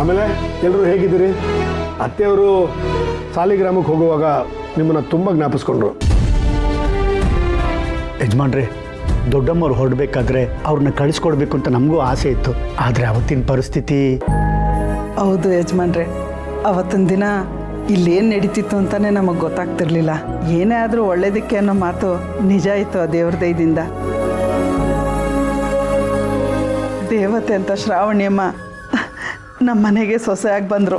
ಆಮೇಲೆ ಎಲ್ಲರೂ ಹೇಗಿದ್ದೀರಿ? ಅತ್ತೆಯವರು ಸಾಲಿಗ್ರಾಮಕ್ಕೆ ಹೋಗುವಾಗ ನಿಮ್ಮನ್ನು ತುಂಬ ಜ್ಞಾಪಿಸ್ಕೊಂಡ್ರು. ಯಜಮಾನ್ರೆ, ದೊಡ್ಡಮ್ಮವ್ರು ಹೊರಡಬೇಕಾದ್ರೆ ಅವ್ರನ್ನ ಕಳಿಸ್ಕೊಡ್ಬೇಕು ಅಂತ ನಮಗೂ ಆಸೆ ಇತ್ತು. ಆದರೆ ಅವತ್ತಿನ ಪರಿಸ್ಥಿತಿ. ಹೌದು ಯಜಮಾನ್ರೆ, ಅವತ್ತಿನ ದಿನ ಇಲ್ಲೇನು ನಡೀತಿತ್ತು ಅಂತಲೇ ನಮಗೆ ಗೊತ್ತಾಗ್ತಿರ್ಲಿಲ್ಲ. ಏನೇ ಆದರೂ ಒಳ್ಳೇದಕ್ಕೆ ಅನ್ನೋ ಮಾತು ನಿಜ ಆಯಿತು ಆ ದೇವ್ರ ದಯದಿಂದ. ದೇವತೆ ಅಂತ ಶ್ರಾವಣಿಯಮ್ಮ ನಮ್ಮ ಮನೆಗೆ ಸೊಸೆಯಾಗಿ ಬಂದರು.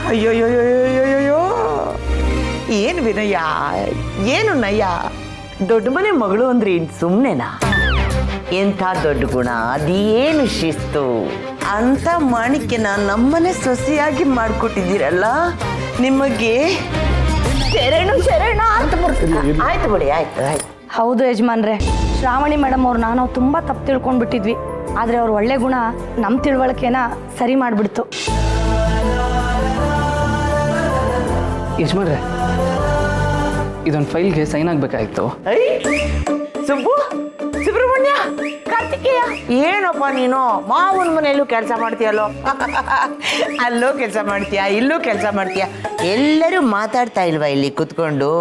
ಅಯ್ಯೋಯ್ಯೋಯ್ಯೋಯ್ಯೋಯ್ಯೋ, ಏನು ವಿನಯ, ಏನು ನಯ. ದೊಡ್ಡ ಮನೆ ಮಗಳು ಅಂದ್ರೆ ಇನ್ ಸುಮ್ಮನೆನಾ? ಎಂಥ ದೊಡ್ಡ ಗುಣ, ಅದೇನು ಶಿಸ್ತು. ಅಂತ ಮಾಣಿಕ್ಯನ ನಮ್ಮನೆ ಸೊಸೆಯಾಗಿ ಮಾಡ್ಕೊಟ್ಟಿದ್ದೀರಲ್ಲ, ನಿಮಗೆ ಶರಣು ಶರಣ ಅಂತ ಬರ್ತೀನಿ. ಆಯ್ತು ಬಿಡಿ, ಆಯ್ತು ಆಯ್ತು. ಹೌದು ಯಜಮಾನ್ರೆ, ಶ್ರಾವಣಿ ಮೇಡಮ್ ಅವ್ರು ನಾವು ತುಂಬ ತಪ್ಪು ತಿಳ್ಕೊಂಡ್ಬಿಟ್ಟಿದ್ವಿ. ಆದರೆ ಅವ್ರ ಒಳ್ಳೆ ಗುಣ ನಮ್ಮ ತಿಳುವಳಿಕೆನ ಸರಿ ಮಾಡಿಬಿಡ್ತು. ಯಜಮಾನ್ರೆ, ಇದೊಂದು ಫೈಲ್ಗೆ ಸೈನ್ ಆಗಬೇಕಾಗಿತ್ತು. ಸುಬ್ಬು, ಸುಬ್ರಹ್ಮಣ್ಯ, ಕಾರ್ತಿಕೇಯ, ಏನಪ್ಪ ನೀನು ಮಾವನ ಮನೆಯಲ್ಲೂ ಕೆಲಸ ಮಾಡ್ತೀಯಲ್ಲೋ? ಅಲ್ಲೂ ಕೆಲಸ ಮಾಡ್ತೀಯಾ, ಇಲ್ಲೂ ಕೆಲಸ ಮಾಡ್ತೀಯಾ. ಎಲ್ಲರೂ ಮಾತಾಡ್ತಾ ಇಲ್ವಾ ಇಲ್ಲಿ ಕುತ್ಕೊಂಡು?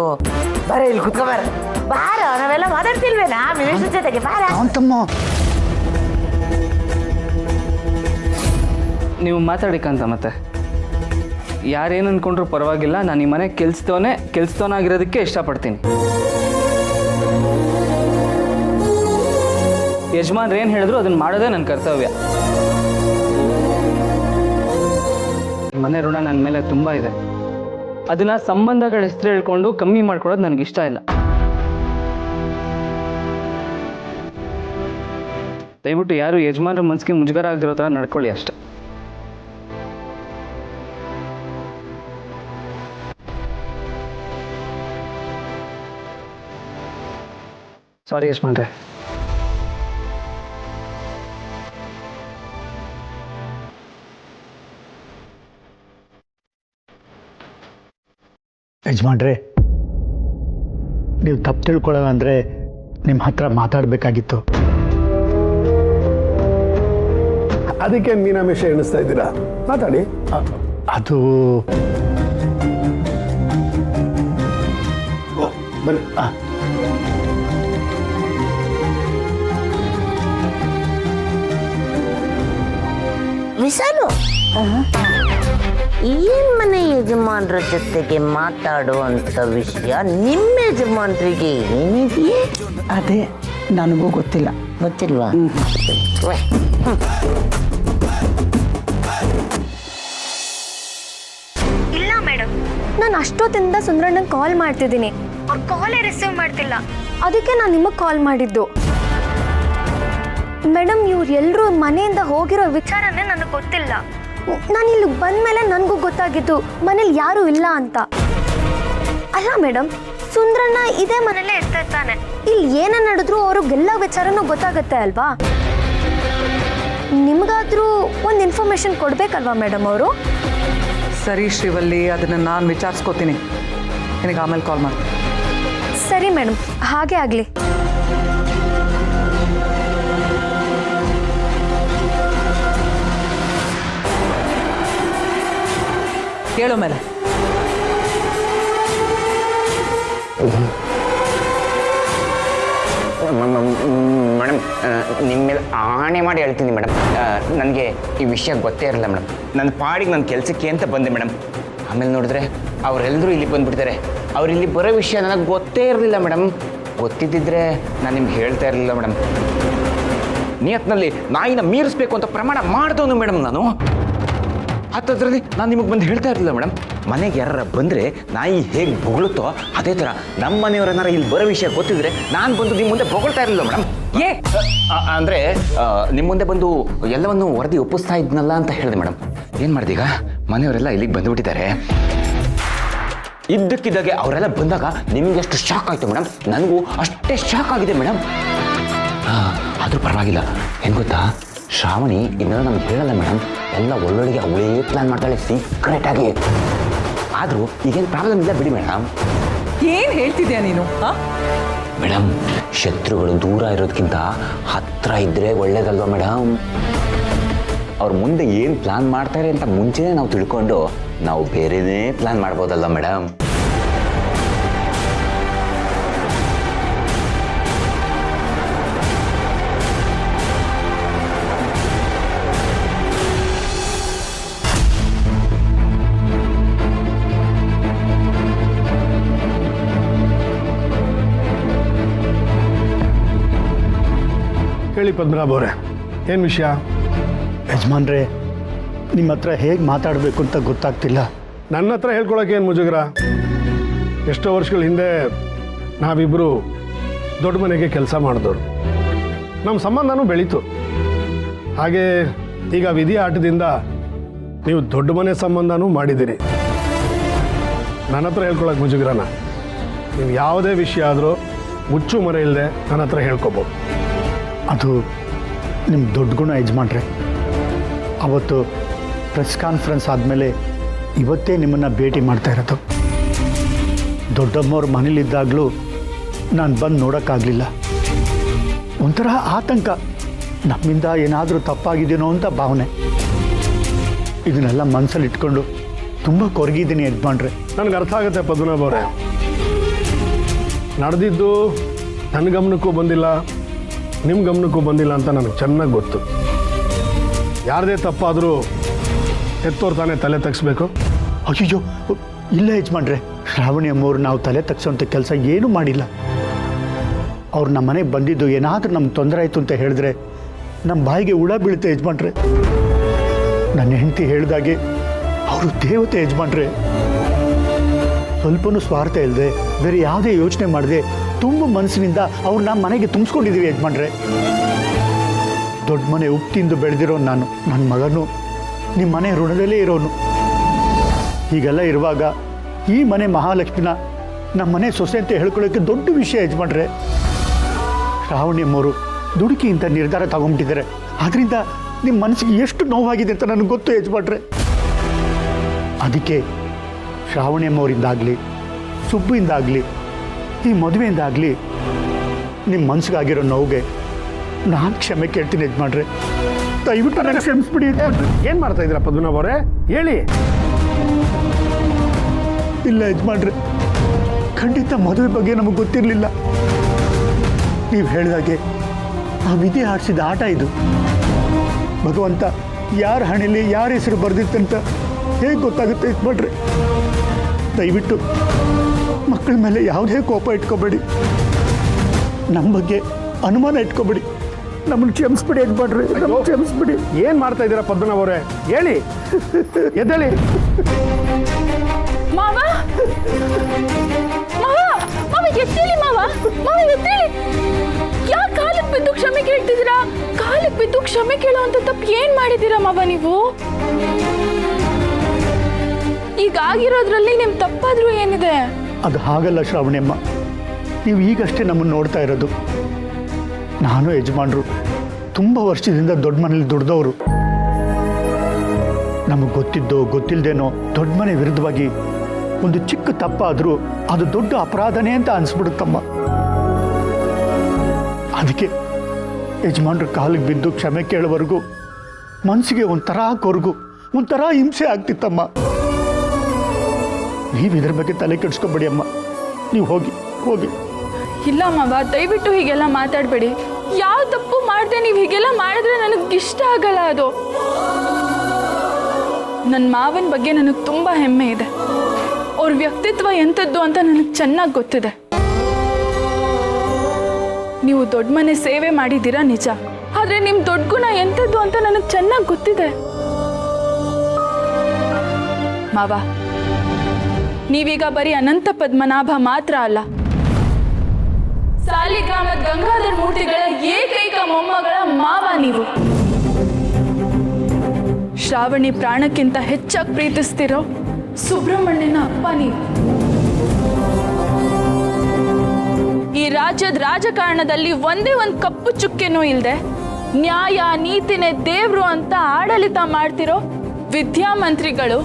ಬರ ಇಲ್ಲಿ ಕುತ್ಕೊ, ಬಾರ ಬಾರ, ನಾವೆಲ್ಲ ಮಾತಾಡ್ತಿಲ್ವೇನಾ ಮಿನಿಸ್ಟರ್ ಜೊತೆಗೆ? ಬಾರ. ನೀವು ಮಾತಾಡಿಕಂತ ಮತ್ತೆ ಯಾರೇನು ಅಂದ್ಕೊಂಡ್ರು ಪರವಾಗಿಲ್ಲ. ನಾನು ಈ ಮನೆ ಕೆಲ್ಸದವನಾಗಿರೋದಕ್ಕೆ ಇಷ್ಟಪಡ್ತೀನಿ. ಯಜಮಾನ್ರು ಏನು ಹೇಳಿದ್ರು ಅದನ್ನು ಮಾಡೋದೇ ನನ್ನ ಕರ್ತವ್ಯ. ಮನೆ ಋಣ ನನ್ನ ಮೇಲೆ ತುಂಬ ಇದೆ. ಅದನ್ನು ಸಂಬಂಧಗಳ ಹೆಸರು ಹೇಳ್ಕೊಂಡು ಕಮ್ಮಿ ಮಾಡ್ಕೊಳ್ಳೋದು ನನಗೆ ಇಷ್ಟ ಇಲ್ಲ. ದಯವಿಟ್ಟು ಯಾರು ಯಜಮಾನ್ರ ಮನಸ್ಸಿಗೆ ಮುಜುಗರ ಆಗದಿರೋ ಥರ ನಡ್ಕೊಳ್ಳಿ ಅಷ್ಟೆ. ಸಾರಿ ಯಜಮಾನ್ರೆ. ಯಜಮಾನ್ರೆ, ನೀವು ತಪ್ಪು ತಿಳ್ಕೊಳ್ಳೋಣ ಅಂದರೆ ನಿಮ್ಮ ಹತ್ರ ಮಾತಾಡಬೇಕಾಗಿತ್ತು. ಅದಕ್ಕೆ ಮೀನಾಮೇಷ ಎಣಿಸ್ತಾ ಇದ್ದೀರಾ? ಮಾತಾಡಿ. ಅದು ಬನ್ನಿ. ವಿಶಾಲು, ಈ ಮನೆ ಯಜಮಾನ್ರ ಜೊತೆಗೆ ಮಾತಾಡುವಂಥ ವಿಷಯ ನಿಮ್ಮ ಯಜಮಾನ್ರಿಗೆ ಏನಿದೆಯೇ? ಅದೇ ನನಗೂ ಗೊತ್ತಿಲ್ಲ. ಗೊತ್ತಿಲ್ವಾ? ಇಲ್ಲ ಮೇಡಮ್, ನಾನು ಅಷ್ಟೊತ್ತಿಂದ ಸುಂದರಣ್ಣಂಗೆ ಕಾಲ್ ಮಾಡ್ತಿದ್ದೀನಿ. ಅವ್ರು ಕಾಲೇ ರಿಸೀವ್ ಮಾಡ್ತಿಲ್ಲ. ಅದಕ್ಕೆ ನಾನು ನಿಮಗೆ ಕಾಲ್ ಮಾಡಿದ್ದು. ಮೇಡಮ್, ಇವ್ರು ಎಲ್ಲರೂ ಮನೆಯಿಂದ ಹೋಗಿರೋ ವಿಚಾರನೇ ನನಗೆ ಗೊತ್ತಿಲ್ಲ. ನಾನು ಇಲ್ಲಿ ಬಂದಮೇಲೆ ನನಗೂ ಗೊತ್ತಾಗಿದ್ದು ಮನೇಲಿ ಯಾರೂ ಇಲ್ಲ ಅಂತ. ಅಲ್ಲ ಮೇಡಮ್, ಸುಂದರಣ್ಣ ಇದೇ ಮನೇಲೇ ಇರ್ತಾ ಇರ್ತಾನೆ. ಇಲ್ಲಿ ಏನ ನಡೆದ್ರು ಅವ್ರಿಗೆಲ್ಲ ವಿಚಾರನೂ ಗೊತ್ತಾಗುತ್ತೆ ಅಲ್ವಾ? ನಿಮಗಾದ್ರೂ ಒಂದು ಇನ್ಫಾರ್ಮೇಶನ್ ಕೊಡಬೇಕಲ್ವಾ ಮೇಡಮ್ ಅವರು? ಸರಿ ಶ್ರೀವಲ್ಲಿ, ಅದನ್ನು ನಾನು ವಿಚಾರಿಸ್ಕೋತೀನಿ. ನಿನಗೆ ಆಮೇಲೆ ಕಾಲ್ ಮಾಡಿ. ಸರಿ ಮೇಡಮ್, ಹಾಗೆ ಆಗಲಿ. ಕೇಳೋ ಮೇಲೆ ಮೇಡಮ್, ನಿಮ್ಮ ಮೇಲೆ ಆಣೆ ಮಾಡಿ ಹೇಳ್ತೀನಿ ಮೇಡಮ್. ನನಗೆ ಈ ವಿಷಯ ಗೊತ್ತೇ ಇರಲ್ಲ ಮೇಡಮ್. ನನ್ನ ಪಾಡಿಗೆ ನನ್ನ ಕೆಲಸಕ್ಕೆ ಅಂತ ಬಂದೆ ಮೇಡಮ್. ಆಮೇಲೆ ನೋಡಿದ್ರೆ ಅವರೆಲ್ಲರೂ ಇಲ್ಲಿ ಬಂದುಬಿಡ್ತಾರೆ. ಅವ್ರು ಇಲ್ಲಿ ಬರೋ ವಿಷಯ ನನಗೆ ಗೊತ್ತೇ ಇರಲಿಲ್ಲ ಮೇಡಮ್. ಗೊತ್ತಿದ್ದಿದ್ರೆ ನಾನು ನಿಮ್ಗೆ ಹೇಳ್ತಾ ಇರಲಿಲ್ಲ ಮೇಡಮ್. ನಿಯತ್ನಲ್ಲಿ ನಾಯಿನ ಮೀರಿಸ್ಬೇಕು ಅಂತ ಪ್ರಮಾಣ ಮಾಡ್ದವನು ಮೇಡಮ್ ನಾನು. ಹತ್ತದ್ರಲ್ಲಿ ನಾನು ನಿಮಗೆ ಬಂದು ಹೇಳ್ತಾ ಇರಲಿಲ್ಲ ಮೇಡಮ್. ಮನೆಗೆ ಯಾರು ಬಂದರೆ ನಾಯಿ ಹೇಗೆ ಬೊಗಳುತ್ತೋ ಅದೇ ಥರ ನಮ್ಮ ಮನೆಯವರನ್ನಾರ ಇಲ್ಲಿ ಬರೋ ವಿಷಯ ಗೊತ್ತಿದ್ರೆ ನಾನು ಬಂದು ನಿಮ್ಮ ಮುಂದೆ ಬೊಗಳ್ತಾ ಇರಲಿಲ್ಲ ಮೇಡಮ್. ಅಂದರೆ ನಿಮ್ಮ ಮುಂದೆ ಬಂದು ಎಲ್ಲವನ್ನು ವರದಿ ಒಪ್ಪಿಸ್ತಾ ಇದ್ನಲ್ಲ ಅಂತ ಹೇಳಿದೆ ಮೇಡಮ್. ಏನು ಮಾಡಿದೀಗ ಮನೆಯವರೆಲ್ಲ ಇಲ್ಲಿಗೆ ಬಂದುಬಿಟ್ಟಿದ್ದಾರೆ. ಇದ್ದಕ್ಕಿದ್ದಾಗೆ ಅವರೆಲ್ಲ ಬಂದಾಗ ನಿಮ್ಗೆ ಎಷ್ಟು ಶಾಕ್ ಆಯಿತು ಮೇಡಮ್, ನನಗೂ ಅಷ್ಟೇ ಶಾಕ್ ಆಗಿದೆ ಮೇಡಮ್. ಆದರೂ ಪರವಾಗಿಲ್ಲ. ಏನು ಗೊತ್ತಾ, ಶ್ರಾವಣಿ ಇನ್ನೂ ನಮ್ಗೆ ಹೇಳಲ್ಲ ಮೇಡಮ್. ಎಲ್ಲ ಒಳ್ಳೊಳಗೆ ಅವಳೇ ಪ್ಲ್ಯಾನ್ ಮಾಡ್ತಾಳೆ ಸೀಕ್ರೆಟಾಗಿ. ಆದರೂ ಈಗೇನು ಪ್ರಾಬ್ಲಮ್ ಇಲ್ಲ ಬಿಡಿ ಮೇಡಮ್. ಏನು ಹೇಳ್ತಿದ್ಯಾ ನೀನು? ಮೇಡಮ್, ಶತ್ರುಗಳು ದೂರ ಇರೋದಕ್ಕಿಂತ ಹತ್ರ ಇದ್ರೆ ಒಳ್ಳೇದಲ್ವಾ ಮೇಡಮ್? ಅವ್ರ ಮುಂದೆ ಏನು ಪ್ಲಾನ್ ಮಾಡ್ತಾರೆ ಅಂತ ಮುಂಚೆನೇ ನಾವು ತಿಳ್ಕೊಂಡು ನಾವು ಬೇರೆನೇ ಪ್ಲಾನ್ ಮಾಡ್ಬೋದಲ್ವಾ ಮೇಡಮ್? ಹೇಳಿ ಪದ್ಮನಾಭ ಅವರೇ, ಏನು ವಿಷಯ? ಯಜಮಾನ್ರೆ, ನಿಮ್ಮ ಹತ್ರ ಹೇಗೆ ಮಾತಾಡಬೇಕು ಅಂತ ಗೊತ್ತಾಗ್ತಿಲ್ಲ. ನನ್ನ ಹತ್ರ ಹೇಳ್ಕೊಳಕ್ಕೆ ಏನು ಮುಜುಗರ? ಎಷ್ಟೋ ವರ್ಷಗಳ ಹಿಂದೆ ನಾವಿಬ್ಬರು ದೊಡ್ಡ ಮನೆಗೆ ಕೆಲಸ ಮಾಡಿದವರು. ನಮ್ಮ ಸಂಬಂಧನೂ ಬೆಳೀತು. ಹಾಗೆ ಈಗ ವಿಧಿ ಆಟದಿಂದ ನೀವು ದೊಡ್ಡ ಮನೆ ಸಂಬಂಧನೂ ಮಾಡಿದ್ದೀರಿ. ನನ್ನ ಹತ್ರ ಹೇಳ್ಕೊಳಕ್ಕೆ ಮುಜುಗರನ? ನೀವು ಯಾವುದೇ ವಿಷಯ ಆದರೂ ಮುಚ್ಚು ಮರೆ ಇಲ್ಲದೆ ನನ್ನ ಹತ್ರ ಹೇಳ್ಕೊಬೋದು. ಅದು ನಿಮ್ಮ ದೊಡ್ಡ ಗುಣ ಯಜಮಾನ್ರೆ. ಅವತ್ತು ಪ್ರೆಸ್ ಕಾನ್ಫರೆನ್ಸ್ ಆದಮೇಲೆ ಇವತ್ತೇ ನಿಮ್ಮನ್ನು ಭೇಟಿ ಮಾಡ್ತಾ ಇರೋದು. ದೊಡ್ಡಮ್ಮವ್ರ ಮನೇಲಿದ್ದಾಗಲೂ ನಾನು ಬಂದು ನೋಡೋಕ್ಕಾಗಲಿಲ್ಲ. ಒಂಥರ ಆತಂಕ, ನಮ್ಮಿಂದ ಏನಾದರೂ ತಪ್ಪಾಗಿದೆಯೋ ಅಂತ ಭಾವನೆ. ಇದನ್ನೆಲ್ಲ ಮನಸ್ಸಲ್ಲಿ ಇಟ್ಕೊಂಡು ತುಂಬ ಕೊರಗಿದ್ದೀನಿ ಯಜಮಾನ್ರೆ. ನನಗೆ ಅರ್ಥ ಆಗುತ್ತೆ ಪದ್ಮನಾಭ ಅವರೇ. ನಡೆದಿದ್ದು ನನ್ನ ಗಮನಕ್ಕೂ ಬಂದಿಲ್ಲ, ನಿಮ್ಮ ಗಮನಕ್ಕೂ ಬಂದಿಲ್ಲ ಅಂತ ನನಗೆ ಚೆನ್ನಾಗಿ ಗೊತ್ತು. ಯಾರದೇ ತಪ್ಪಾದರೂ ಎತ್ತೋರು ತಾನೇ ತಲೆ ತಗ್ಸ್ಬೇಕು? ಅಯ್ಯೋ ಇಲ್ಲ ಯಜಮಾನ್ರೆ, ಶ್ರಾವಣಿ ಅಮ್ಮವ್ರು ನಾವು ತಲೆ ತಗ್ಸೋಂಥ ಕೆಲಸ ಏನೂ ಮಾಡಿಲ್ಲ. ಅವ್ರು ನಮ್ಮ ಮನೆಗೆ ಬಂದಿದ್ದು ಏನಾದರೂ ನಮ್ಗೆ ತೊಂದರೆ ಆಯಿತು ಅಂತ ಹೇಳಿದ್ರೆ ನಮ್ಮ ಬಾಯಿಗೆ ಹುಳ ಬೀಳುತ್ತೆ ಯಜಮಾನ್ರೆ. ನನ್ನ ಹೆಂಡತಿ ಹೇಳಿದಾಗೆ ಅವರು ದೇವತೆ ಯಜಮಾನ್ರೆ. ಸ್ವಲ್ಪನೂ ಸ್ವಾರ್ಥ ಇಲ್ಲದೆ, ಬೇರೆ ಯಾವುದೇ ಯೋಚನೆ ಮಾಡದೆ ತುಂಬ ಮನಸ್ಸಿನಿಂದ ಅವ್ರು ನಮ್ಮ ಮನೆಗೆ ತುಂಬಿಸ್ಕೊಂಡಿದ್ದೀವಿ ಯಜಮಾನ್ರೆ. ದೊಡ್ಡ ಮನೆ ಉಪ್ಪು ತಿಂದು ಬೆಳೆದಿರೋ ನಾನು, ನನ್ನ ಮಗನು ನಿಮ್ಮ ಮನೆ ಋಣದಲ್ಲೇ ಇರೋನು. ಹೀಗೆಲ್ಲ ಇರುವಾಗ ಈ ಮನೆ ಮಹಾಲಕ್ಷ್ಮಿನ ನಮ್ಮ ಮನೆ ಸೊಸೆ ಅಂತ ಹೇಳ್ಕೊಳ್ಳೋಕ್ಕೆ ದೊಡ್ಡ ವಿಷಯ ಯಜಮಾನ್ರೆ. ಶ್ರಾವಣಿ ಅಮ್ಮವರು ದುಡುಕಿ ಇಂಥ ನಿರ್ಧಾರ ತಗೊಂಡ್ಬಿಟ್ಟಿದ್ದಾರೆ. ಅದರಿಂದ ನಿಮ್ಮ ಮನಸ್ಸಿಗೆ ಎಷ್ಟು ನೋವಾಗಿದೆ ಅಂತ ನನಗೆ ಗೊತ್ತು ಯಜಮಾನ್ರೆ. ಅದಕ್ಕೆ ಶ್ರಾವಣಿ ಅಮ್ಮವರಿಂದಾಗಲಿ, ಸುಬ್ಬುಯಿಂದಾಗಲಿ, ಈ ಮದುವೆಯಿಂದಾಗಲಿ ನಿಮ್ಮ ಮನಸ್ಸಿಗಾಗಿರೋ ನೋವಿಗೆ ನಾನು ಕ್ಷಮೆ ಕೇಳ್ತೀನಿ ಯಜಮಾನ್ರೆ. ದಯವಿಟ್ಟು ನನಗೆ ಕ್ಷಮಿಸ್ಬಿಡಿ. ಏನು ಮಾಡ್ತಾ ಇದ್ದೀರಾ ಪದ್ಮನಾಭ ಅವರೇ? ಹೇಳಿ. ಇಲ್ಲ ಯಜಮಾನ್ರೆ, ಖಂಡಿತ ಮದುವೆ ಬಗ್ಗೆ ನಮಗೆ ಗೊತ್ತಿರಲಿಲ್ಲ. ನೀವು ಹೇಳಿದಾಗೆ ಆ ವಿಧಿ ಆಡಿಸಿದ ಆಟ ಇದು. ಭಗವಂತ ಯಾರ ಹಣೆಯಲ್ಲಿ ಯಾರ ಹೆಸರು ಬರೆದಿತ್ತಂತ ಹೇಗೆ ಗೊತ್ತಾಗುತ್ತೆ ಯಜಮಾನ್ರೆ? ದಯವಿಟ್ಟು ಮಕ್ಕಳ ಮೇಲೆ ಯಾವುದೇ ಕೋಪ ಇಟ್ಕೋಬೇಡಿ, ನಮ್ಮ ಬಗ್ಗೆ ಅನುಮಾನ ಇಟ್ಕೋಬೇಡಿ. ನಮ್ಮನ್ನು ಕ್ಷಮಿಸ್ಬಿಡಿ ಯಜಮಾನ್ರೆ, ನಮ್ಮನ್ನು ಕ್ಷಮಿಸ್ಬಿಡಿ. ಏನು ಮಾಡ್ತಾ ಇದ್ದೀರಾ ಪದ್ಮನಾಭ ಅವರೇ? ಹೇಳಿ, ಎದ್ದೇಳಿ. ಮಾವ ಮಾವ ಮಾವ ಎತ್ತೇಳಿ, ಮಾವ ಮಾವ ಎತ್ತೇಳಿ. ಯಾಕೆ ಕಾಲಕ್ಕೆ ಬಿದ್ದು ಕ್ಷಮೆ ಕೇಳ್ತಿದ್ದೀರಾ? ಕಾಲಕ್ಕೆ ಬಿದ್ದು ಕ್ಷಮೆ ಕೇಳೋ ಅಂತ ತಪ್ಪು ಏನ್ ಮಾಡಿದ್ದೀರಾ ಮಾವ ನೀವು? ಈಗ ಆಗಿರೋದ್ರಲ್ಲಿ ನಿಮ್ ತಪ್ಪಾದ್ರೂ ಏನಿದೆ? ಅದು ಹಾಗಲ್ಲ ಶ್ರಾವಣಿಯಮ್ಮ, ನೀವು ಈಗಷ್ಟೇ ನಮ್ಮನ್ನು ನೋಡ್ತಾ ಇರೋದು. ನಾನು ಯಜಮಾನ್ರು ತುಂಬ ವರ್ಷದಿಂದ ದೊಡ್ಡ ಮನೇಲಿ ದುಡ್ದವರು. ನಮಗೆ ಗೊತ್ತಿದ್ದೋ ಗೊತ್ತಿಲ್ಲದೇನೋ ದೊಡ್ಡ ಮನೆ ವಿರುದ್ಧವಾಗಿ ಒಂದು ಚಿಕ್ಕ ತಪ್ಪಾದರೂ ಅದು ದೊಡ್ಡ ಅಪರಾಧನೇ ಅಂತ ಅನಿಸ್ಬಿಡುತ್ತಮ್ಮ. ಅದಕ್ಕೆ ಯಜಮಾನ್ರ ಕಾಲಿಗೆ ಬಿದ್ದು ಕ್ಷಮೆ ಕೇಳೋವರೆಗೂ ಮನಸ್ಸಿಗೆ ಒಂಥರ ಕೊರಗು, ಒಂಥರ ಹಿಂಸೆ ಆಗ್ತಿತ್ತಮ್ಮ. ನೀವು ಇದ್ರ ಬಗ್ಗೆ ತಲೆ ಕೆಡಿಸ್ಕೊಬೇಡಿ ಅಮ್ಮ, ನೀವು ಹೋಗಿ ಹೋಗಿ. ಇಲ್ಲ ಮಾವ, ದಯವಿಟ್ಟು ಹೀಗೆಲ್ಲ ಮಾತಾಡಬೇಡಿ. ಯಾವ ತಪ್ಪು ಮಾಡಿದೆ ನೀವು ಹೀಗೆಲ್ಲ ಮಾಡಿದ್ರೆ ನನಗೆ ಇಷ್ಟ ಆಗಲ್ಲ. ಅದು ನನ್ನ ಮಾವನ ಬಗ್ಗೆ ನನಗೆ ತುಂಬ ಹೆಮ್ಮೆ ಇದೆ. ಅವ್ರ ವ್ಯಕ್ತಿತ್ವ ಎಂಥದ್ದು ಅಂತ ನನಗೆ ಚೆನ್ನಾಗಿ ಗೊತ್ತಿದೆ. ನೀವು ದೊಡ್ಡ ಮನೆ ಸೇವೆ ಮಾಡಿದ್ದೀರಾ ನಿಜ, ಆದರೆ ನಿಮ್ಮ ದೊಡ್ಡ ಗುಣ ಎಂಥದ್ದು ಅಂತ ನನಗೆ ಚೆನ್ನಾಗಿ ಗೊತ್ತಿದೆ. ಮಾವ, ನೀವೀಗ ಬರೀ ಅನಂತ ಪದ್ಮನಾಭ ಮಾತ್ರ ಅಲ್ಲ, ಸಾಲಿಗ್ರಾಮದ ಗಂಗಾಧರ ಮೂರ್ತಿಗಳ ಏಕೈಕ ಮೊಮ್ಮಗಳ ಮಾವ ನೀವು. ಶ್ರಾವಣಿ ಪ್ರಾಣಕ್ಕಿಂತ ಹೆಚ್ಚಾಗಿ ಪ್ರೀತಿಸ್ತಿರೋ ಸುಬ್ರಹ್ಮಣ್ಯನ ಅಪ್ಪ ನೀವು. ಈ ರಾಜ್ಯದ ರಾಜಕಾರಣದಲ್ಲಿ ಒಂದೇ ಒಂದು ಕಪ್ಪು ಚುಕ್ಕೆನೂ ಇಲ್ಲದೆ ನ್ಯಾಯ ನೀತಿನೇ ದೇವ್ರು ಅಂತ ಆಡಳಿತ ಮಾಡ್ತಿರೋ ವಿದ್ಯಾಮಂತ್ರಿಗಳು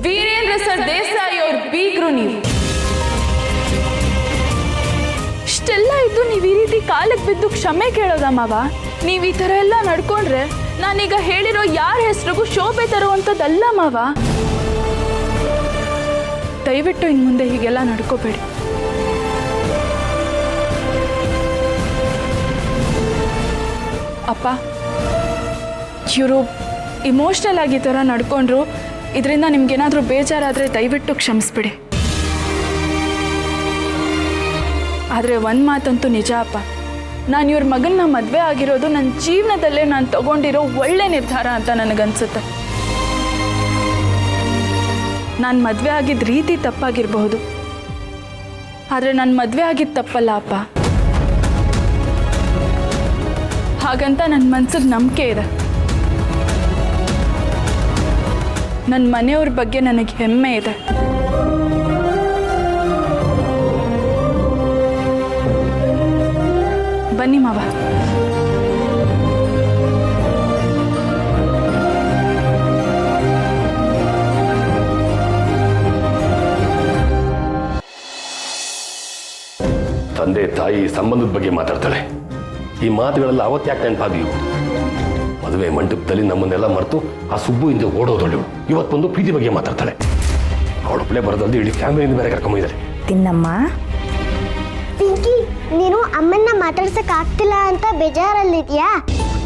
ವೀರೇಂದ್ರ ಸರ್ ದೇಸಾಯಿ ಅವ್ರ ಬೀಗ್ರು ನೀವು. ನೀವು ಈ ರೀತಿ ಕಾಲಿಗೆ ಬಿದ್ದು ಕ್ಷಮೆ ಕೇಳೋದ ಮಾವ? ನೀವು ಈ ಥರ ಎಲ್ಲ ನಡ್ಕೊಂಡ್ರೆ ನಾನೀಗ ಹೇಳಿರೋ ಯಾರ ಹೆಸರಿಗೂ ಶೋಭೆ ತರುವಂಥದ್ದಲ್ಲ ಮಾವ. ದಯವಿಟ್ಟು ಇನ್ನು ಮುಂದೆ ಹೀಗೆಲ್ಲ ನಡ್ಕೋಬೇಡಿ. ಅಪ್ಪ, ಇವರು ಇಮೋಷ್ನಲ್ ಆಗಿ ಈ ಥರ ನಡ್ಕೊಂಡ್ರು. ಇದರಿಂದ ನಿಮ್ಗೇನಾದರೂ ಬೇಜಾರಾದರೆ ದಯವಿಟ್ಟು ಕ್ಷಮಿಸ್ಬಿಡಿ. ಆದರೆ ಒಂದು ಮಾತಂತೂ ನಿಜ ಅಪ್ಪ, ನಾನು ಇವ್ರ ಮಗನ್ನ ಮದುವೆ ಆಗಿರೋದು ನನ್ನ ಜೀವನದಲ್ಲೇ ನಾನು ತಗೊಂಡಿರೋ ಒಳ್ಳೆ ನಿರ್ಧಾರ ಅಂತ ನನಗನ್ಸುತ್ತೆ. ನಾನು ಮದುವೆ ಆಗಿದ್ದ ರೀತಿ ತಪ್ಪಾಗಿರಬಹುದು, ಆದರೆ ನಾನು ಮದುವೆ ಆಗಿದ್ದು ತಪ್ಪಲ್ಲ ಅಪ್ಪ. ಹಾಗಂತ ನನ್ನ ಮನ್ಸಿಗೆ ನಂಬಿಕೆ ಇದೆ. ನನ್ನ ಮನೆಯವ್ರ ಬಗ್ಗೆ ನನಗೆ ಹೆಮ್ಮೆ ಇದೆ. ಬನ್ನಿ ಮಾವ. ತಂದೆ ತಾಯಿ ಸಂಬಂಧದ ಬಗ್ಗೆ ಮಾತಾಡ್ತಾಳೆ. ಈ ಮಾತುಗಳೆಲ್ಲ ಅವತ್ತು ಯಾಕೆ ನೆನಪಾದ್ವಿ? ಮದುವೆ ಮಂಟಪದಲ್ಲಿ ನಮ್ಮನ್ನೆಲ್ಲ ಮರೆತು ಆ ಸುಬ್ಬು ಇಂದ ಓಡೋದಳು. ಇವತ್ತು ಬಂದು ಪ್ರೀತಿ ಬಗ್ಗೆ ಮಾತಾಡ್ತಾಳೆ. ಅವಳೊಬ್ಬಳೇ ಬರೋದಲ್ದು ಇಡೀ ಫ್ಯಾಮಿಲಿಯಿಂದ ಬೇರೆ ಕರ್ಕೊಂಬಂದಿದ್ದಾರೆ. ತಿನ್ನಮ್ಮ. ಪಿಂಕಿ, ನೀನು ಅಮ್ಮನ್ನ ಮಾತಾಡ್ಸಕ್ ಆಗ್ತಿಲ್ಲ ಅಂತ ಬೇಜಾರಲ್ಲಿದ್ಯಾ?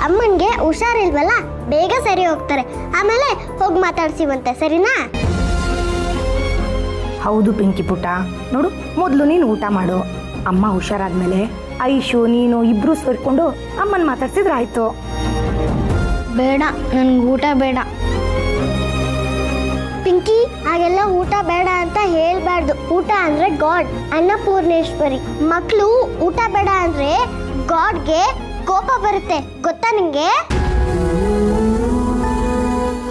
ಅಮ್ಮನ್ಗೆ ಹುಷಾರಿಲ್ವಲ್ಲ, ಬೇಗ ಸರಿ ಹೋಗ್ತಾರೆ. ಆಮೇಲೆ ಹೋಗಿ ಮಾತಾಡ್ಸಿವಂತೆ, ಸರಿನಾ? ಹೌದು ಪಿಂಕಿ ಪುಟ್ಟ, ನೋಡು ಮೊದಲು ನೀನು ಊಟ ಮಾಡು. ಅಮ್ಮ ಹುಷಾರಾದ್ಮೇಲೆ ಐಶು ನೀನು ಇಬ್ರು ಸೇರ್ಕೊಂಡು ಅಮ್ಮನ ಮಾತಾಡ್ಸಿದ್ರೆ ಆಯ್ತು. ಬೇಡ, ನನ್ಗೆ ಊಟ ಬೇಡ. ಪಿಂಕಿ, ಹಾಗೆಲ್ಲ ಊಟ ಬೇಡ ಅಂತ ಹೇಳ್ಬಾರ್ದು. ಊಟ ಅಂದ್ರೆ ಗಾಡ್, ಅನ್ನಪೂರ್ಣೇಶ್ವರಿ. ಮಕ್ಕಳು ಊಟ ಬೇಡ ಅಂದ್ರೆ ಗಾಡ್ಗೆ ಕೋಪ ಬರುತ್ತೆ, ಗೊತ್ತಾ ನಿಂಗೆ?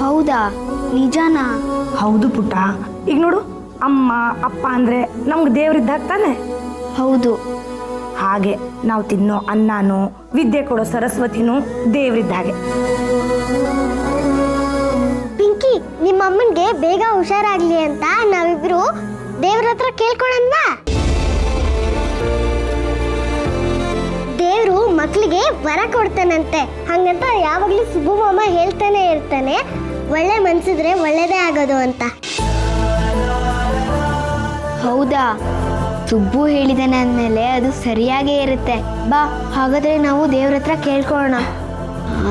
ಹೌದಾ? ನಿಜಾನಾ? ಹೌದು ಪುಟ್ಟ. ಈಗ ನೋಡು, ಅಮ್ಮ ಅಪ್ಪ ಅಂದ್ರೆ ನಮ್ಗೆ ದೇವ್ರಿದ್ದಾಗ ತಾನೆ. ಹೌದು. ಹಾಗೆ ನಾವು ತಿನ್ನೋ ಅನ್ನನೂ ವಿದ್ಯೆ ಕೊಡೋ ಸರಸ್ವತಿನೂ ದೇವ್ರಿದ್ದಾಗೆ. ಪಿಂಕಿ, ನಿಮ್ಮ ಅಮ್ಮನ್ಗೆ ಬೇಗ ಹುಷಾರಾಗ್ಲಿ ಅಂತ ನಾವಿಬ್ರು ದೇವ್ರ ಹತ್ರ ಕೇಳ್ಕೊಳನ್ವಾ? ದೇವ್ರು ಮಕ್ಳಿಗೆ ವರ ಕೊಡ್ತಾನಂತೆ. ಹಂಗಂತ ಯಾವಾಗ್ಲೂ ಸುಬ್ಬು ಮಾಮ ಹೇಳ್ತಾನೆ ಇರ್ತಾನೆ, ಒಳ್ಳೆ ಮನ್ಸಿದ್ರೆ ಒಳ್ಳೇದೇ ಆಗೋದು ಅಂತ. ಹೌದಾ? ಸುಬ್ಬು ಹೇಳಿದಾನೆ ಅಂದಮೇಲೆ ಅದು ಸರಿಯಾಗೇ ಇರುತ್ತೆ. ಬಾ, ಹಾಗಾದ್ರೆ ನಾವು ದೇವ್ರ ಹತ್ರ ಕೇಳ್ಕೊಳ್ಳೋಣ.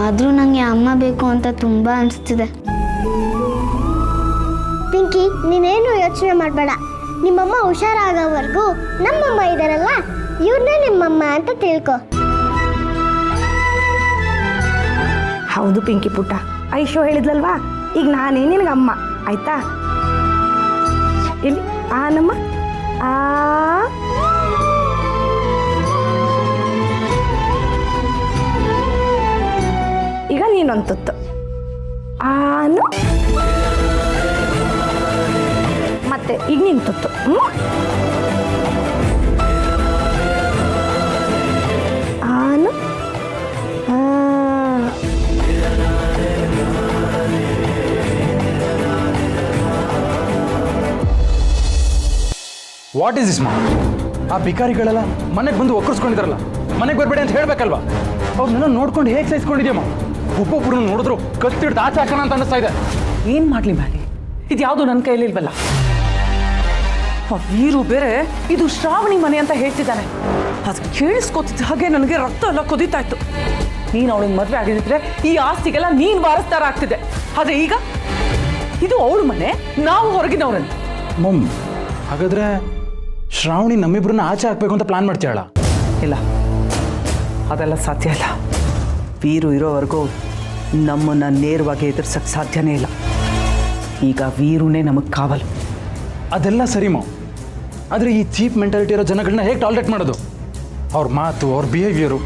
ಆದ್ರೂ ನಂಗೆ ಅಮ್ಮ ಬೇಕು ಅಂತ ತುಂಬಾ ಅನಿಸ್ತಿದೆ. ಪಿಂಕಿ, ನೀನೇನು ಯೋಚನೆ ಮಾಡಬೇಡ. ನಿಮ್ಮಮ್ಮ ಹುಷಾರಾಗೋವರೆಗೂ ನಮ್ಮಮ್ಮ ಇದಾರಲ್ಲ, ಇವ್ರನ್ನೇ ನಿಮ್ಮಮ್ಮ ಅಂತ ತಿಳ್ಕೊ. ಹೌದು ಪಿಂಕಿ ಪುಟ್ಟ, ಐಶು ಹೇಳಿದ್ಲಲ್ವಾ, ಈಗ ನಾನೇ ನಿನಗೆ ಅಮ್ಮ ಆಯ್ತಾ? ಇಲ್ಲಿ ಆ ನಮ್ಮ ಆ ಈಗ ನೀನೊಂದು ತುತ್ತು ಆನು, ಮತ್ತೆ ಈಗ ನೀನು ತುತ್ತು. ಆನು ವಾಟ್ ಈಸ್ ದಿಸ್ ಮಾ? ಆ ಭಿಕಾರಿಗಳೆಲ್ಲ ಮನೆಗೆ ಬಂದು ಒಕ್ಕರ್ಸ್ಕೊಂಡಿದಾರಲ್ಲ, ಮನೆಗೆ ಬರಬೇಡಿ ಅಂತ ಹೇಳ್ಬೇಕಲ್ವಾ? ಅವ್ರನ್ನೆಲ್ಲ ನೋಡ್ಕೊಂಡು ಹೇಗೆ ಸಹಿಸ್ಕೊಂಡಿದ್ಯಮ್ಮ? ಒಬ್ಬೊಬ್ರು ನೋಡಿದ್ರು ಕತ್ತಿಡ್ದು ಆಚೆ ಹಾಕೋಣ ಅಂತ ಅನ್ನಿಸ್ತಾ ಇದೆ. ಏನು ಮಾಡಲಿ ಮ್ಯಾಲಿ, ಇದು ಯಾವುದು ನನ್ನ ಕೈಯಲ್ಲಿ ಇಲ್ವಲ್ಲ. ವೀರು ಬೇರೆ ಇದು ಶ್ರಾವಣಿ ಮನೆ ಅಂತ ಹೇಳ್ತಿದ್ದಾನೆ. ಅದು ಕೇಳಿಸ್ಕೊತಿದ್ದ ಹಾಗೆ ನನಗೆ ರಕ್ತ ಎಲ್ಲ ಕುದೀತಾ ಇತ್ತು. ನೀನು ಅವಳಿಗೆ ಮದುವೆ ಆಗಿದ್ರೆ ಈ ಆಸ್ತಿಗೆಲ್ಲ ನೀನು ವಾರಸ್ದಾರ ಆಗ್ತಿದೆ. ಆದರೆ ಈಗ ಇದು ಅವಳ ಮನೆ, ನಾವು ಹೊರಗಿನವ್ರಂತ. ಮಮ್, ಹಾಗಾದ್ರೆ ಶ್ರಾವಣಿ ನಮ್ಮಿಬ್ರನ್ನ ಆಚೆ ಹಾಕ್ಬೇಕು ಅಂತ ಪ್ಲಾನ್ ಮಾಡ್ತೀಯಲ್ಲ? ಇಲ್ಲ, ಅದೆಲ್ಲ ಸಾಧ್ಯ ಇಲ್ಲ. ವೀರು ಇರೋವರೆಗೂ ನಮ್ಮನ್ನು ನೇರವಾಗಿ ಎದುರಿಸಕ್ಕೆ ಸಾಧ್ಯನೇ ಇಲ್ಲ. ಈಗ ವೀರುನೇ ನಮಗೆ ಕಾವಲು. ಅದೆಲ್ಲ ಸರಿ ಮಾ, ಆದರೆ ಈ ಚೀಪ್ ಮೆಂಟಾಲಿಟಿ ಇರೋ ಜನಗಳನ್ನ ಹೇಗೆ ಟಾಲರೇಟ್ ಮಾಡೋದು? ಅವ್ರ ಮಾತು, ಅವ್ರ ಬಿಹೇವಿಯರು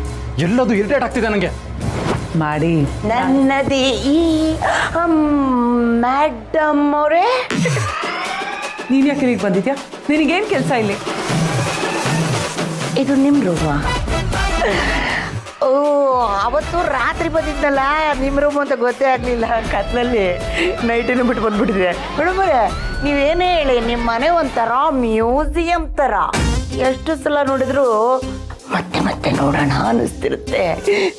ಎಲ್ಲದು ಇರಿಟೇಟ್ ಆಗ್ತಿದೆ ನನಗೆ. ಮಾಡಿ ನನ್ನದೇ ಈ ಮೇಡಮ್ ಅವರೇ, ನೀನು ಯಾಕೆ ಇಲ್ಲಿಗೆ ಬಂದಿದ್ಯಾ? ನಿನಗೇನು ಕೆಲಸ ಇಲ್ಲಿ? ಇದು ನಿಮ್ಮ ರೂಮಾ? ಓ, ಅವತ್ತು ರಾತ್ರಿ ಬಂದಿದ್ದಲ್ಲ ನಿಮ್ಮ ರೂಮ್ ಅಂತ ಗೊತ್ತೇ ಆಗಲಿಲ್ಲ. ಕತ್ಲಲ್ಲಿ ನೈಟನ್ನು ಬಿಟ್ಟು ಬಂದ್ಬಿಟ್ಟಿದೆ. ಮೇಡಮರೇ, ನೀವೇನೇ ಹೇಳಿ, ನಿಮ್ಮ ಮನೆ ಒಂಥರ ಮ್ಯೂಸಿಯಂ ಥರ. ಎಷ್ಟು ಸಲ ನೋಡಿದ್ರು ಮತ್ತೆ ಮತ್ತೆ ನೋಡೋಣ ಅನ್ನಿಸ್ತಿರುತ್ತೆ.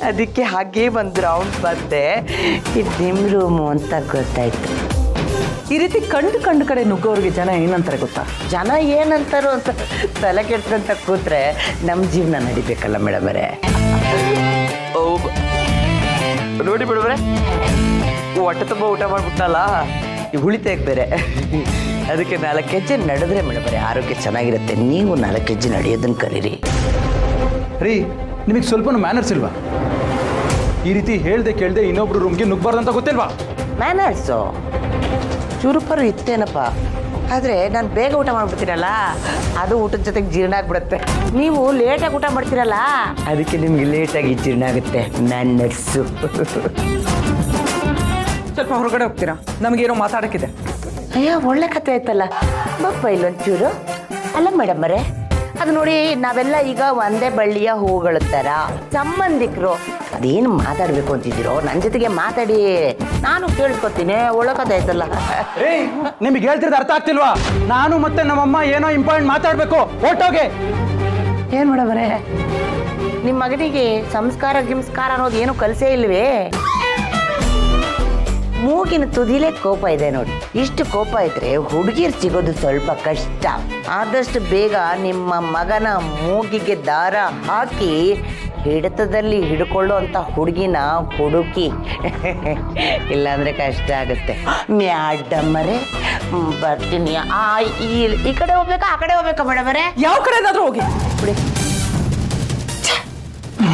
ಅದಕ್ಕೆ ಹಾಗೇ ಒಂದು ರೌಂಡ್ ಬಂದೆ. ಇದು ನಿಮ್ಮ ರೂಮು ಅಂತ ಗೊತ್ತಾಯ್ತು. ಈ ರೀತಿ ಕಂಡು ಕಡೆ ನುಗ್ಗೋರಿಗೆ ಜನ ಏನಂತಾರೆ ಗೊತ್ತಾ? ಜನ ಏನಂತಾರೋ ಅಂತ ತಲೆ ಕೆಡ್ಸ್ಕೊಂತ ಕೂತ್ರೆ ನಮ್ಮ ಜೀವನ ನಡಿಬೇಕಲ್ಲ ಮೇಡಮರೇ. ನೋಡಿ ಮೇಡಮರೇ, ಹೊಟ್ಟೆ ತುಂಬ ಊಟ ಮಾಡ್ಬಿಟ್ಟಲ್ಲ, ಈ ಉಳಿತಾಗ ಬೇರೆ. ಅದಕ್ಕೆ 4 ಹೆಜ್ಜೆ ನಡೆದ್ರೆ ಮೇಡಮರೇ ಆರೋಗ್ಯ ಚೆನ್ನಾಗಿರುತ್ತೆ. ನೀವು 4 ಹೆಜ್ಜೆ ನಡೆಯೋದನ್ನು ಕಲೀರಿ. ರೀ, ನಿಮಗೆ ಸ್ವಲ್ಪನೂ ಮ್ಯಾನರ್ಸ್ ಇಲ್ವಾ? ಈ ರೀತಿ ಹೇಳ್ದೆ ಕೇಳ್ದೆ ಇನ್ನೊಬ್ರು ರೂಮ್ಗೆ ನುಗ್ಬಾರ್ದಂತ ಗೊತ್ತಿಲ್ವಾ? ಮ್ಯಾನರ್ಸು ಚೂರುಪರು ಇತ್ತೇನಪ್ಪ, ಆದರೆ ನಾನು ಬೇಗ ಊಟ ಮಾಡ್ಬಿಡ್ತೀನಲ್ಲ, ಅದು ಊಟದ ಜೊತೆಗೆ ಜೀರ್ಣ ಆಗ್ಬಿಡುತ್ತೆ. ನೀವು ಲೇಟಾಗಿ ಊಟ ಮಾಡ್ತೀರಲ್ಲ, ಅದಕ್ಕೆ ನಿಮ್ಗೆ ಲೇಟಾಗಿ ಜೀರ್ಣ ಆಗುತ್ತೆ. ಮ್ಯಾನರ್ಸು. ಸ್ವಲ್ಪ ಹೊರಗಡೆ ಹೋಗ್ತೀರಾ? ನಮಗೇನೋ ಮಾತಾಡೋಕ್ಕಿದೆ. ಅಯ್ಯೋ, ಒಳ್ಳೆ ಕತೆ ಆಯ್ತಲ್ಲ. ಬಪ್ಪ ಇಲ್ಲೊಂಚೂರು. ಅಲ್ಲ ಮೇಡಮರೇ, ಅದು ನೋಡಿ, ನಾವೆಲ್ಲ ಈಗ ಒಂದೇ ಬಳ್ಳಿಯ ಹೂಗಳ ಥರ ಸಂಬಂಧಿಕರು. ಅದೇನು ಮಾತಾಡಬೇಕು ಅಂತಿದ್ದೀರೋ ನನ್ನ ಜೊತೆಗೆ ಮಾತಾಡಿ, ನಾನು ಕೇಳಿಸ್ಕೊತೀನಿ. ಒಳ್ಳೆ ಕತೆ ಆಯ್ತಲ್ಲ. ಏ, ನಿಮಗೆ ಹೇಳ್ತಿರೋದು ಅರ್ಥ ಆಗ್ತಿಲ್ವಾ? ನಾನು ಮತ್ತೆ ನಮ್ಮಮ್ಮ ಏನೋ ಇಂಪಾರ್ಟೆಂಟ್ ಮಾತಾಡಬೇಕು. ಹೊರಟೋಗೆ. ಏನು ಮೇಡಮರೇ, ನಿಮ್ಮ ಮಗನಿಗೆ ಸಂಸ್ಕಾರ ಅನ್ನೋದು ಏನು ಕಲಿಸೇ ಇಲ್ವೇ? ಮೂಗಿನ ತುದಿಲೇ ಕೋಪ ಇದೆ ನೋಡಿ. ಇಷ್ಟು ಕೋಪ ಇದ್ರೆ ಹುಡುಗಿರು ಸಿಗೋದು ಸ್ವಲ್ಪ ಕಷ್ಟ. ಆದಷ್ಟು ಬೇಗ ನಿಮ್ಮ ಮಗನ ಮೂಗಿಗೆ ದಾರ ಹಾಕಿ ಹಿಡಿತದಲ್ಲಿ ಹಿಡ್ಕೊಳ್ಳೋ ಅಂತ ಹುಡುಗಿನ ಹುಡುಕಿ. ಇಲ್ಲಾಂದ್ರೆ ಕಷ್ಟ ಆಗುತ್ತೆ. ಮ್ಯಾಡಮರೇ, ಬರ್ತೀನಿ. ಈ ಕಡೆ ಹೋಗ್ಬೇಕಾ ಆ ಕಡೆ ಹೋಗ್ಬೇಕಾ ಮೇಡಮರೇ? ಯಾವ ಕಡೆನಾದ್ರೂ ಹೋಗಿ ಬಿಡಿ.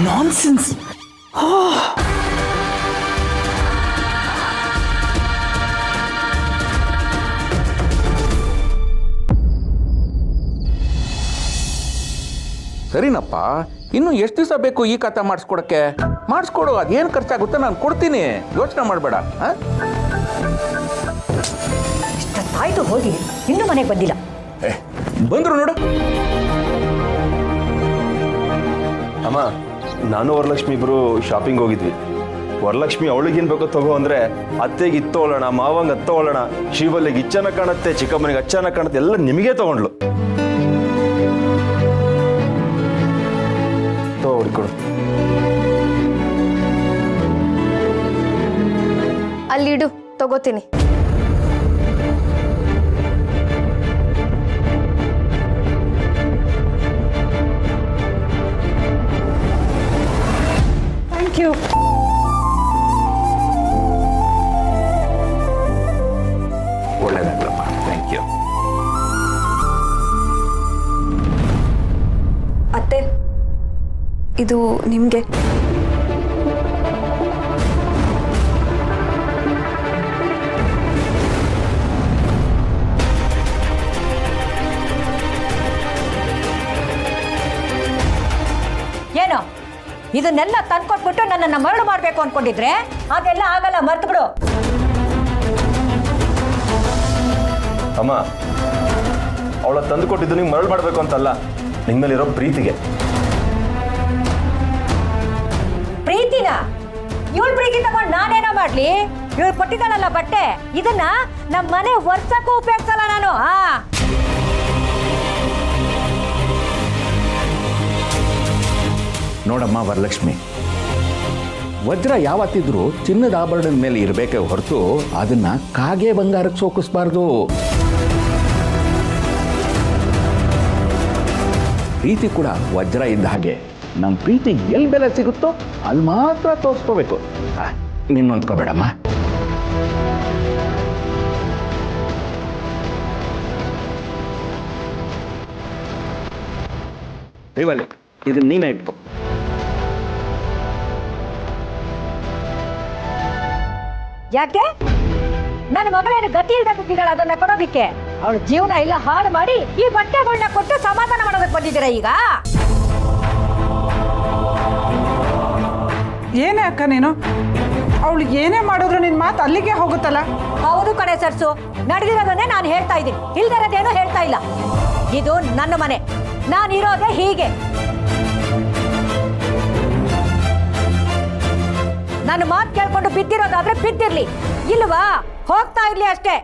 ನಾನ್ಸೆನ್ಸ್. ಸರಿನಪ್ಪ, ಇನ್ನು ಎಷ್ಟು ದಿವಸ ಬೇಕು ಈ ಕಥೆ ಮಾಡಿಸ್ಕೊಡಕ್ಕೆ? ಮಾಡಿಸ್ಕೊಡು, ಅದೇನು ಖರ್ಚಾಗುತ್ತೆ ನಾನು ಕೊಡ್ತೀನಿ, ಯೋಚನೆ ಮಾಡಬೇಡ. ಆಯ್ತು, ಹೋಗಿ, ಇನ್ನೂ ಮನೆಗೆ ಬಂದಿಲ್ಲ. ಬಂದ್ರು ನೋಡು. ಅಮ್ಮ, ನಾನು ವರಲಕ್ಷ್ಮಿ ಇಬ್ಬರು ಶಾಪಿಂಗ್ ಹೋಗಿದ್ವಿ. ವರಲಕ್ಷ್ಮಿ ಅವಳಿಗೇನು ಬೇಕೋ ತಗೋ ಅಂದರೆ ಅತ್ತೆಗೆ ಇದು ತೊಗೊಳ್ಳೋಣ, ಮಾವಂಗೆ ಅದು ತೊಗೊಳ್ಳೋಣ, ಶ್ರೀವಲ್ಲಿಗೆ ಇಚ್ಛಾನ ಕಾಣುತ್ತೆ, ಚಿಕ್ಕಮ್ಮನಿಗೆ ಅಚ್ಚಾನ ಕಾಣುತ್ತೆ, ಎಲ್ಲ ನಿಮಗೇ ತೊಗೊಂಡ್ಲು. ಹುಡ್ಕೊಡು. ಅಲ್ಲಿಡು, ತಗೋತೀನಿ. Thank you. ಒಳ್ಳೆಯದಾಗಲಪ್ಪ, ಥ್ಯಾಂಕ್ ಯು. ಅತ್ತೆ, ಇದು ನಿಮಗೆ. ಏನು ಇದನ್ನೆಲ್ಲ ತಂದ್ಕೊಟ್ಬಿಟ್ಟು ನನ್ನನ್ನು ಮರಳು ಮಾಡಬೇಕು ಅನ್ಕೊಂಡಿದ್ರೆ ಅದೆಲ್ಲ ಆಗಲ್ಲ, ಮರ್ತು ಬಿಡು. ಅಮ್ಮ, ಅವಳ ತಂದು ಕೊಟ್ಟಿದ್ದು ನೀವು ಮರಳು ಮಾಡಬೇಕು ಅಂತಲ್ಲ, ನಿಮ್ಮ ಮೇಲಿರೋ ಪ್ರೀತಿಗೆ. ಪ್ರೀತಿನ? ಇವಳು ಪ್ರೀತಿ ತಗೊಂಡು ನಾನೇನೋ ಮಾಡ್ಲಿ? ಇವಳು ಕೊಟ್ಟಿದ್ದಾಳಲ್ಲ ಬಟ್ಟೆ, ಇದನ್ನ ನಮ್ಮ ಮನೆ ವರ್ಷಕ್ಕೂ ಉಪಯೋಗಿಸಲ್ಲ ನಾನು. ನೋಡಮ್ಮ ವರಲಕ್ಷ್ಮಿ, ವಜ್ರ ಯಾವತ್ತಿದ್ರೂ ಚಿನ್ನದ ಆಭರಣದ ಮೇಲೆ ಇರಬೇಕೆ ಹೊರತು ಅದನ್ನ ಕಾಗೆ ಬಂಗಾರಕ್ಕೆ ಸೋಕಿಸ್ಬಾರ್ದು. ಪ್ರೀತಿ ಕೂಡ ವಜ್ರ ಇದ್ದ ಹಾಗೆ. ನಮ್ಮ ಪ್ರೀತಿ ಎಲ್ಲಿ ಬೆಲೆ ಸಿಗುತ್ತೋ ಅಲ್ಲಿ ಮಾತ್ರ ತೋರಿಸ್ಕೋಬೇಕು. ನೀನು ಅಂದ್ಕೋಬೇಡಮ್ಮ. ಇವಲ್ಲಿ ಇದನ್ನ ನೀನೇ ಇಟ್ಕೋ. ಯಾಕೆ? ನನ್ನ ಮಗಳೇನು ಗತಿ ಇಲ್ಲದೆ ಕೂತಿದ್ದಾಳೆ ಅದನ್ನ ಕೊಡೋದಿಕ್ಕೆ? ಅವಳ ಜೀವನ ಎಲ್ಲ ಹಾಳು ಮಾಡಿ ಈ ಬಟ್ಟೆಗಳನ್ನ ಕೊಟ್ಟು ಸಮಾಧಾನ ಮಾಡೋದಕ್ಕೆ ಬಂದಿದ್ದೀರಾ ಈಗ? ಏನೇ ಅಕ್ಕ ನೀನು? ಅವಳು ಏನೇ ಮಾಡಿದ್ರು ನಿನ್ನ ಮಾತು ಅಲ್ಲಿಗೆ ಹೋಗುತ್ತಲ್ಲ. ಹೌದು ಕಣೆ ಸರ್ಸು, ನಡೆದಿರೋದನ್ನೇ ನಾನು ಹೇಳ್ತಾ ಇದ್ದೀನಿ, ಇಲ್ದಿರೋದೇನೋ ಹೇಳ್ತಾ ಇಲ್ಲ. ಇದು ನನ್ನ ಮನೆ, ನಾನಿರೋದೇ ಹೀಗೆ. ನನ್ನ ಮಾತು ಕೇಳ್ಕೊಂಡು ಬಿದ್ದಿರೋದಾದ್ರೆ ಬಿದ್ದಿರ್ಲಿ, ಇಲ್ವಾ ಹೋಗ್ತಾ ಇರ್ಲಿ ಅಷ್ಟೇ.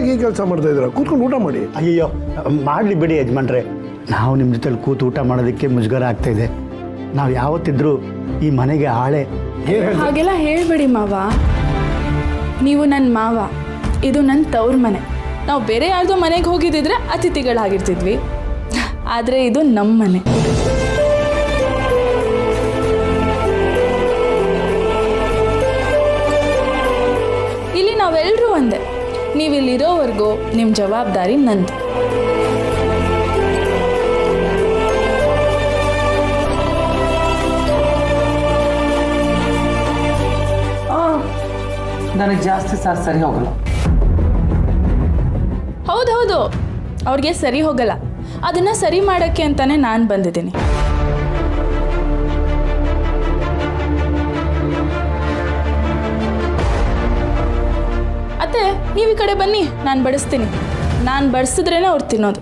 ಯಾಕೆ ಈ ಕೆಲಸ ಮಾಡ್ತಾ ಇದ್ದೀರಾ? ಕೂತ್ಕೊಂಡು ಊಟ ಮಾಡಿ. ಅಯ್ಯಯ್ಯೋ ಮಾಡಲಿ ಬಿಡಿ ಯಜಮಾನ್ರೆ, ನಾವು ನಿಮ್ಮ ಜೊತೆಲಿ ಕೂತು ಊಟ ಮಾಡೋದಕ್ಕೆ ಮುಜುಗರ ಆಗ್ತಾ ಇದೆ. ನಾವು ಯಾವತ್ತಿದ್ರೂ ಈ ಮನೆಗೆ ಆಳೆ. ಹಾಗೆಲ್ಲ ಹೇಳ್ಬೇಡಿ ಮಾವ. ನೀವು ನನ್ನ ಮಾವ, ಇದು ನನ್ನ ತವ್ರ ಮನೆ. ನಾವು ಬೇರೆ ಯಾರ್ದೋ ಮನೆಗೆ ಹೋಗಿದ್ದಿದ್ರೆ ಅತಿಥಿಗಳಾಗಿರ್ತಿದ್ವಿ, ಆದರೆ ಇದು ನಮ್ಮ ಮನೆ. ಇಲ್ಲಿ ನಾವೆಲ್ಲರೂ ಒಂದೇ. ನೀವಿಲ್ಲಿರೋವರೆಗೂ ನಿಮ್ಮ ಜವಾಬ್ದಾರಿ ನಂದು. ನನಗೆ ಜಾಸ್ತಿ ಸಾರು ಸರಿ ಹೋಗಲ್ಲ. ಹೌದೌದು, ಅವ್ರಿಗೆ ಸರಿ ಹೋಗಲ್ಲ. ಅದನ್ನು ಸರಿ ಮಾಡೋಕ್ಕೆ ಅಂತಾನೆ ನಾನು ಬಂದಿದ್ದೀನಿ. ಅತ್ತೆ, ನೀವು ಈ ಕಡೆ ಬನ್ನಿ, ನಾನು ಬಡಿಸ್ತೀನಿ. ನಾನು ಬಡಿಸಿದ್ರೇ ಅವ್ರು ತಿನ್ನೋದು.